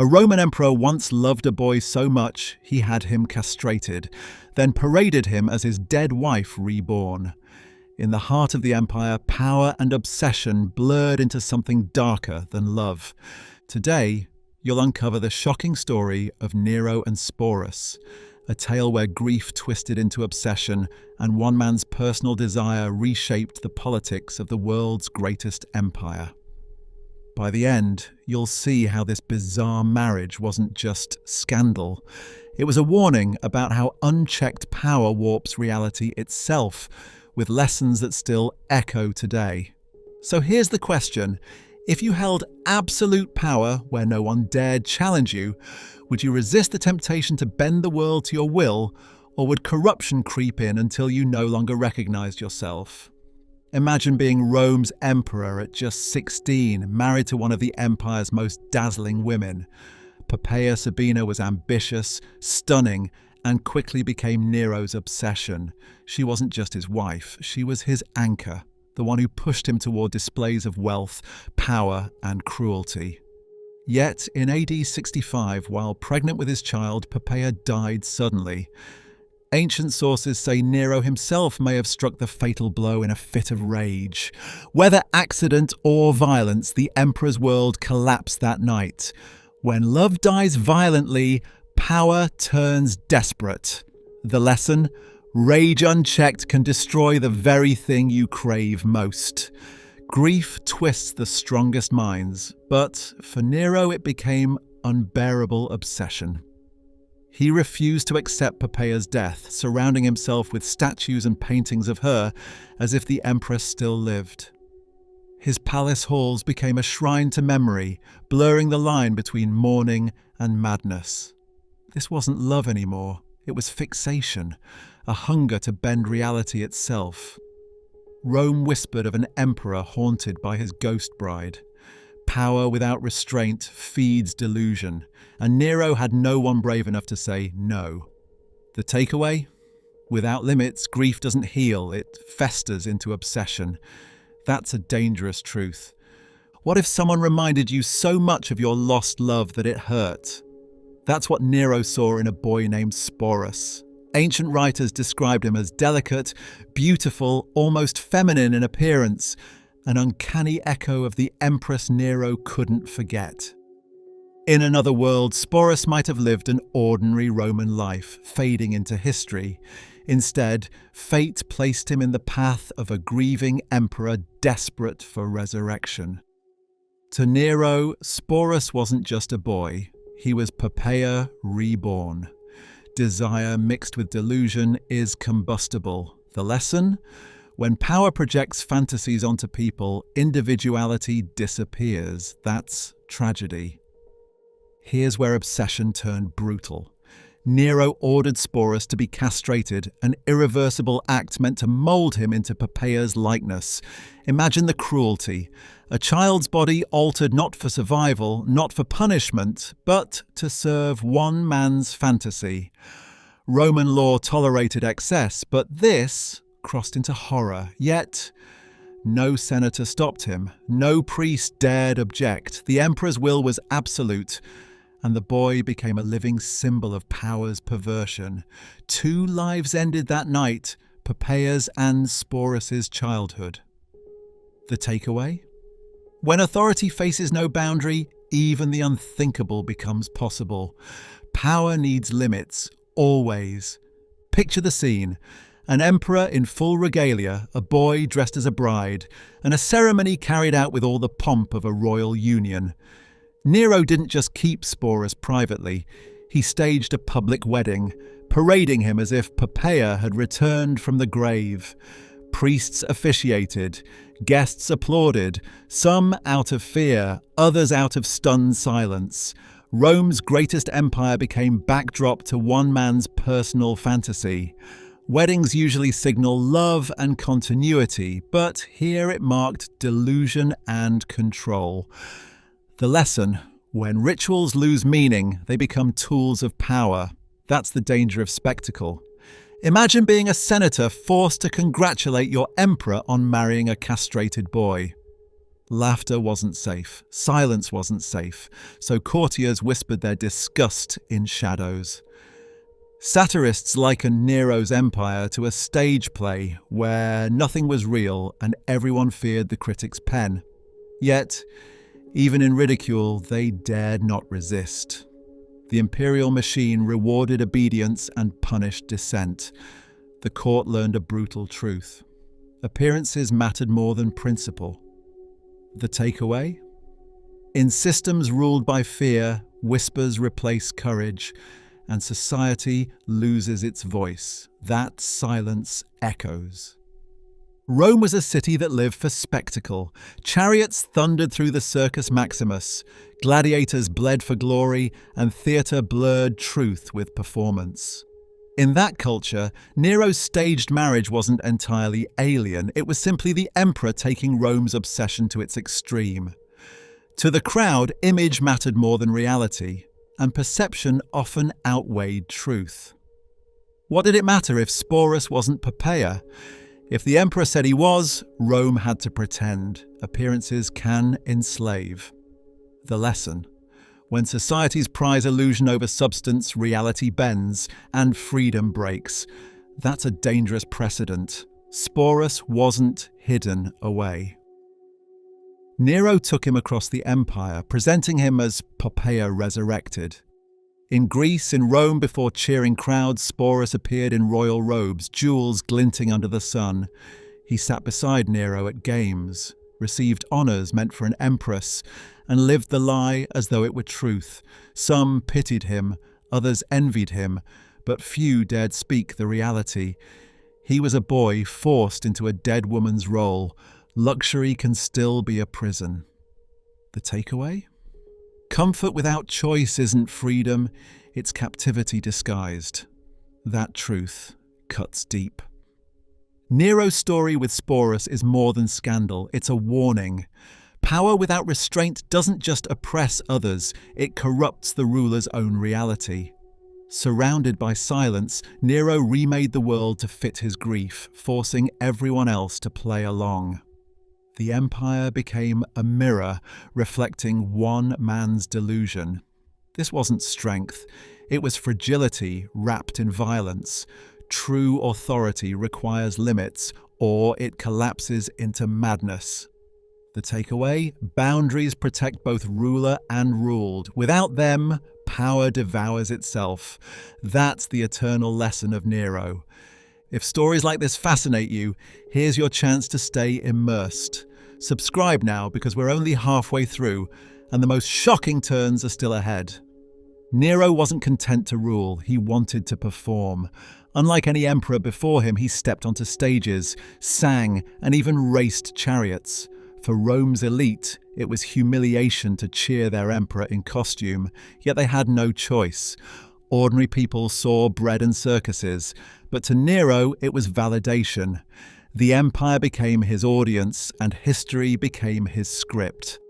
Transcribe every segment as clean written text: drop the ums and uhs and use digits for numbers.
A Roman emperor once loved a boy so much he had him castrated, then paraded him as his dead wife reborn. In the heart of the empire, power and obsession blurred into something darker than love. Today, you'll uncover the shocking story of Nero and Sporus, a tale where grief twisted into obsession and one man's personal desire reshaped the politics of the world's greatest empire. By the end, you'll see how this bizarre marriage wasn't just scandal. It was a warning about how unchecked power warps reality itself, with lessons that still echo today. So here's the question. If you held absolute power where no one dared challenge you, would you resist the temptation to bend the world to your will, or would corruption creep in until you no longer recognized yourself? Imagine being Rome's emperor at just 16, married to one of the empire's most dazzling women. Poppaea Sabina was ambitious, stunning, and quickly became Nero's obsession. She wasn't just his wife, she was his anchor, the one who pushed him toward displays of wealth, power, and cruelty. Yet, in AD 65, while pregnant with his child, Poppaea died suddenly. Ancient sources say Nero himself may have struck the fatal blow in a fit of rage. Whether accident or violence, the emperor's world collapsed that night. When love dies violently, power turns desperate. The lesson? Rage unchecked can destroy the very thing you crave most. Grief twists the strongest minds, but for Nero it became unbearable obsession. He refused to accept Poppaea's death, surrounding himself with statues and paintings of her as if the empress still lived. His palace halls became a shrine to memory, blurring the line between mourning and madness. This wasn't love anymore, it was fixation, a hunger to bend reality itself. Rome whispered of an emperor haunted by his ghost bride. Power without restraint feeds delusion, and Nero had no one brave enough to say no. The takeaway? Without limits, grief doesn't heal, it festers into obsession. That's a dangerous truth. What if someone reminded you so much of your lost love that it hurt? That's what Nero saw in a boy named Sporus. Ancient writers described him as delicate, beautiful, almost feminine in appearance, an uncanny echo of the Empress Nero couldn't forget. In another world, Sporus might have lived an ordinary Roman life, fading into history. Instead, fate placed him in the path of a grieving emperor desperate for resurrection. To Nero, Sporus wasn't just a boy, he was Poppaea reborn. Desire mixed with delusion is combustible. The lesson? When power projects fantasies onto people, individuality disappears. That's tragedy. Here's where obsession turned brutal. Nero ordered Sporus to be castrated, an irreversible act meant to mold him into Poppaea's likeness. Imagine the cruelty. A child's body altered not for survival, not for punishment, but to serve one man's fantasy. Roman law tolerated excess, but this crossed into horror. Yet, no senator stopped him. No priest dared object. The emperor's will was absolute, and the boy became a living symbol of power's perversion. 2 lives ended that night, Poppaea's and Sporus's childhood. The takeaway? When authority faces no boundary, even the unthinkable becomes possible. Power needs limits, always. Picture the scene. An emperor in full regalia, a boy dressed as a bride, and a ceremony carried out with all the pomp of a royal union. Nero didn't just keep Sporus privately, he staged a public wedding, parading him as if Poppaea had returned from the grave. Priests officiated, guests applauded, some out of fear, others out of stunned silence. Rome's greatest empire became backdrop to one man's personal fantasy. Weddings usually signal love and continuity, but here it marked delusion and control. The lesson: when rituals lose meaning, they become tools of power. That's the danger of spectacle. Imagine being a senator forced to congratulate your emperor on marrying a castrated boy. Laughter wasn't safe, silence wasn't safe, so courtiers whispered their disgust in shadows. Satirists likened Nero's empire to a stage play where nothing was real and everyone feared the critic's pen. Yet, even in ridicule, they dared not resist. The imperial machine rewarded obedience and punished dissent. The court learned a brutal truth. Appearances mattered more than principle. The takeaway? In systems ruled by fear, whispers replace courage, and society loses its voice. That silence echoes. Rome was a city that lived for spectacle. Chariots thundered through the Circus Maximus, gladiators bled for glory, and theatre blurred truth with performance. In that culture, Nero's staged marriage wasn't entirely alien, it was simply the emperor taking Rome's obsession to its extreme. To the crowd, image mattered more than reality, and perception often outweighed truth. What did it matter if Sporus wasn't Poppaea? If the emperor said he was, Rome had to pretend. Appearances can enslave. The lesson: when societies prize illusion over substance, reality bends, and freedom breaks. That's a dangerous precedent. Sporus wasn't hidden away. Nero took him across the empire, presenting him as Poppaea resurrected. In Greece, in Rome, before cheering crowds, Sporus appeared in royal robes, jewels glinting under the sun. He sat beside Nero at games, received honours meant for an empress, and lived the lie as though it were truth. Some pitied him, others envied him, but few dared speak the reality. He was a boy forced into a dead woman's role. Luxury can still be a prison. The takeaway? Comfort without choice isn't freedom, it's captivity disguised. That truth cuts deep. Nero's story with Sporus is more than scandal, it's a warning. Power without restraint doesn't just oppress others, it corrupts the ruler's own reality. Surrounded by silence, Nero remade the world to fit his grief, forcing everyone else to play along. The empire became a mirror reflecting one man's delusion. This wasn't strength, it was fragility wrapped in violence. True authority requires limits, or it collapses into madness. The takeaway? Boundaries protect both ruler and ruled. Without them, power devours itself. That's the eternal lesson of Nero. If stories like this fascinate you, here's your chance to stay immersed. Subscribe now because we're only halfway through, and the most shocking turns are still ahead. Nero wasn't content to rule, he wanted to perform. Unlike any emperor before him, he stepped onto stages, sang, and even raced chariots. For Rome's elite, it was humiliation to cheer their emperor in costume, yet they had no choice. Ordinary people saw bread and circuses, but to Nero it was validation. The empire became his audience, and history became his script.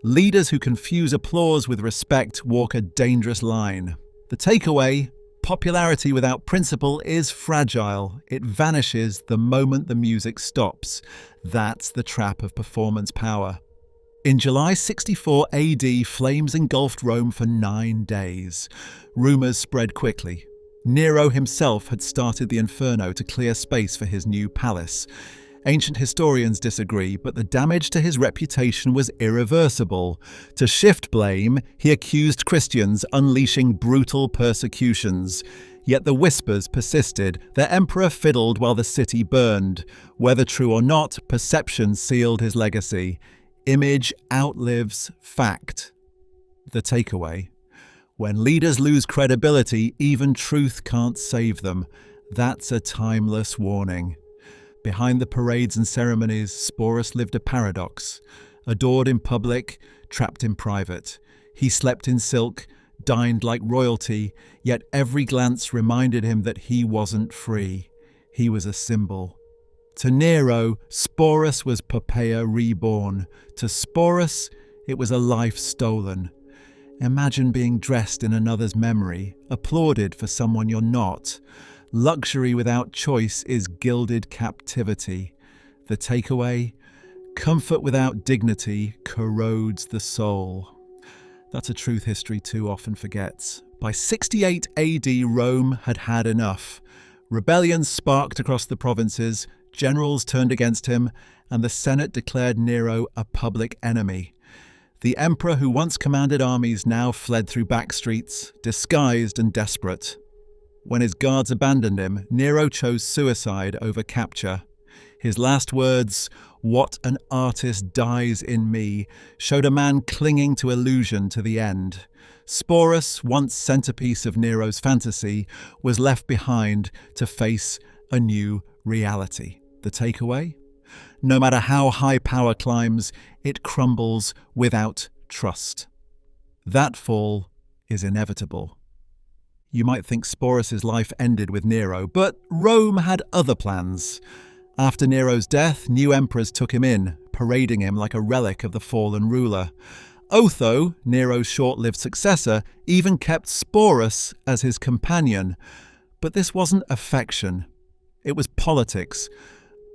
Leaders who confuse applause with respect walk a dangerous line. The takeaway: popularity without principle is fragile. It vanishes the moment the music stops. That's the trap of performance power. In July 64 AD, flames engulfed Rome for 9 days. Rumours spread quickly. Nero himself had started the inferno to clear space for his new palace. Ancient historians disagree, but the damage to his reputation was irreversible. To shift blame, he accused Christians, unleashing brutal persecutions. Yet the whispers persisted. Their emperor fiddled while the city burned. Whether true or not, perception sealed his legacy. Image outlives fact. The takeaway: when leaders lose credibility, even truth can't save them. That's a timeless warning. Behind the parades and ceremonies, Sporus lived a paradox. Adored in public, trapped in private. He slept in silk, dined like royalty, yet every glance reminded him that he wasn't free. He was a symbol. To Nero, Sporus was Poppaea reborn. To Sporus, it was a life stolen. Imagine being dressed in another's memory, applauded for someone you're not. Luxury without choice is gilded captivity. The takeaway? Comfort without dignity corrodes the soul. That's a truth history too often forgets. By 68 AD, Rome had had enough. Rebellions sparked across the provinces, generals turned against him, and the Senate declared Nero a public enemy. The emperor who once commanded armies now fled through back streets, disguised and desperate. When his guards abandoned him, Nero chose suicide over capture. His last words, "What an artist dies in me," showed a man clinging to illusion to the end. Sporus, once centerpiece of Nero's fantasy, was left behind to face a new reality. The takeaway? No matter how high power climbs, it crumbles without trust. That fall is inevitable. You might think Sporus' life ended with Nero, but Rome had other plans. After Nero's death, new emperors took him in, parading him like a relic of the fallen ruler. Otho, Nero's short-lived successor, even kept Sporus as his companion. But this wasn't affection. It was politics,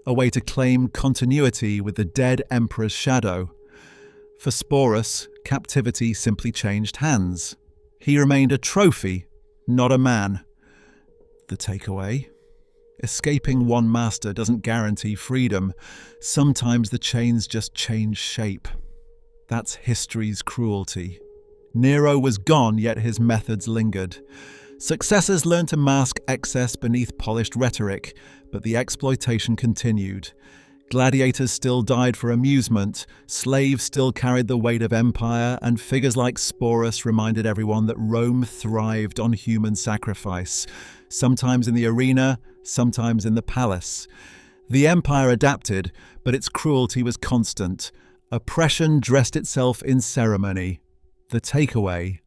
a way to claim continuity with the dead emperor's shadow. For Sporus, captivity simply changed hands. He remained a trophy, not a man. The takeaway? Escaping one master doesn't guarantee freedom. Sometimes the chains just change shape. That's history's cruelty. Nero was gone, yet his methods lingered. Successors learned to mask excess beneath polished rhetoric, but the exploitation continued. Gladiators still died for amusement, slaves still carried the weight of empire, and figures like Sporus reminded everyone that Rome thrived on human sacrifice, sometimes in the arena, sometimes in the palace. The empire adapted, but its cruelty was constant. Oppression dressed itself in ceremony. The takeaway?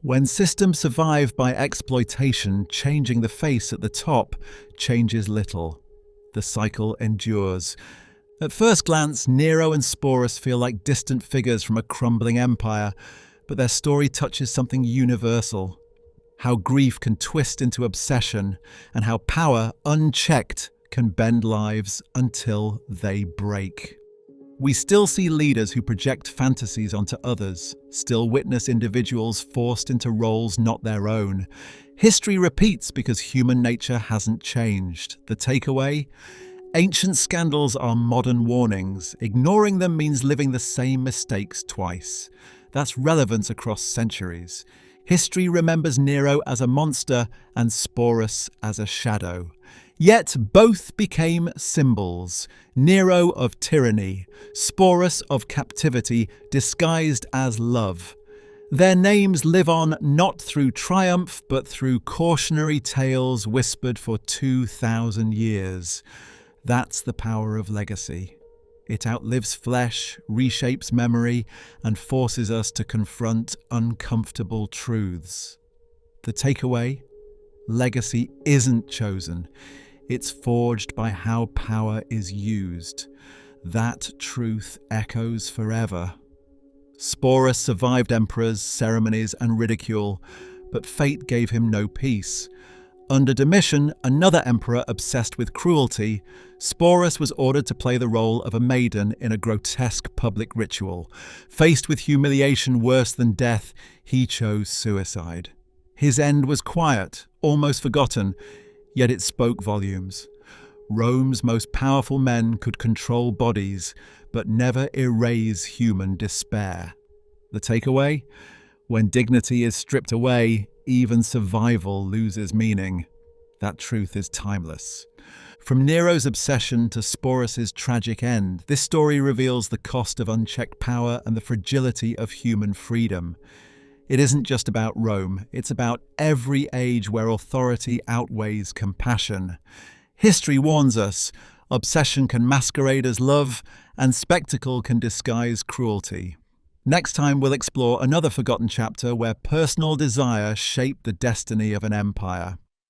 When systems survive by exploitation, changing the face at the top changes little. The cycle endures. At first glance, Nero and Sporus feel like distant figures from a crumbling empire, but their story touches something universal. How grief can twist into obsession, and how power, unchecked, can bend lives until they break. We still see leaders who project fantasies onto others, still witness individuals forced into roles not their own. History repeats because human nature hasn't changed. The takeaway? Ancient scandals are modern warnings. Ignoring them means living the same mistakes twice. That's relevance across centuries. History remembers Nero as a monster and Sporus as a shadow. Yet both became symbols. Nero of tyranny, Sporus of captivity, disguised as love. Their names live on not through triumph, but through cautionary tales whispered for 2,000 years. That's the power of legacy. It outlives flesh, reshapes memory, and forces us to confront uncomfortable truths. The takeaway? Legacy isn't chosen. It's forged by how power is used. That truth echoes forever. Sporus survived emperors, ceremonies, and ridicule, but fate gave him no peace. Under Domitian, another emperor obsessed with cruelty, Sporus was ordered to play the role of a maiden in a grotesque public ritual. Faced with humiliation worse than death, he chose suicide. His end was quiet, almost forgotten, yet it spoke volumes. Rome's most powerful men could control bodies, but never erase human despair. The takeaway? When dignity is stripped away, even survival loses meaning. That truth is timeless. From Nero's obsession to Sporus' tragic end, this story reveals the cost of unchecked power and the fragility of human freedom. It isn't just about Rome, it's about every age where authority outweighs compassion. History warns us, obsession can masquerade as love, and spectacle can disguise cruelty. Next time we'll explore another forgotten chapter where personal desire shaped the destiny of an empire.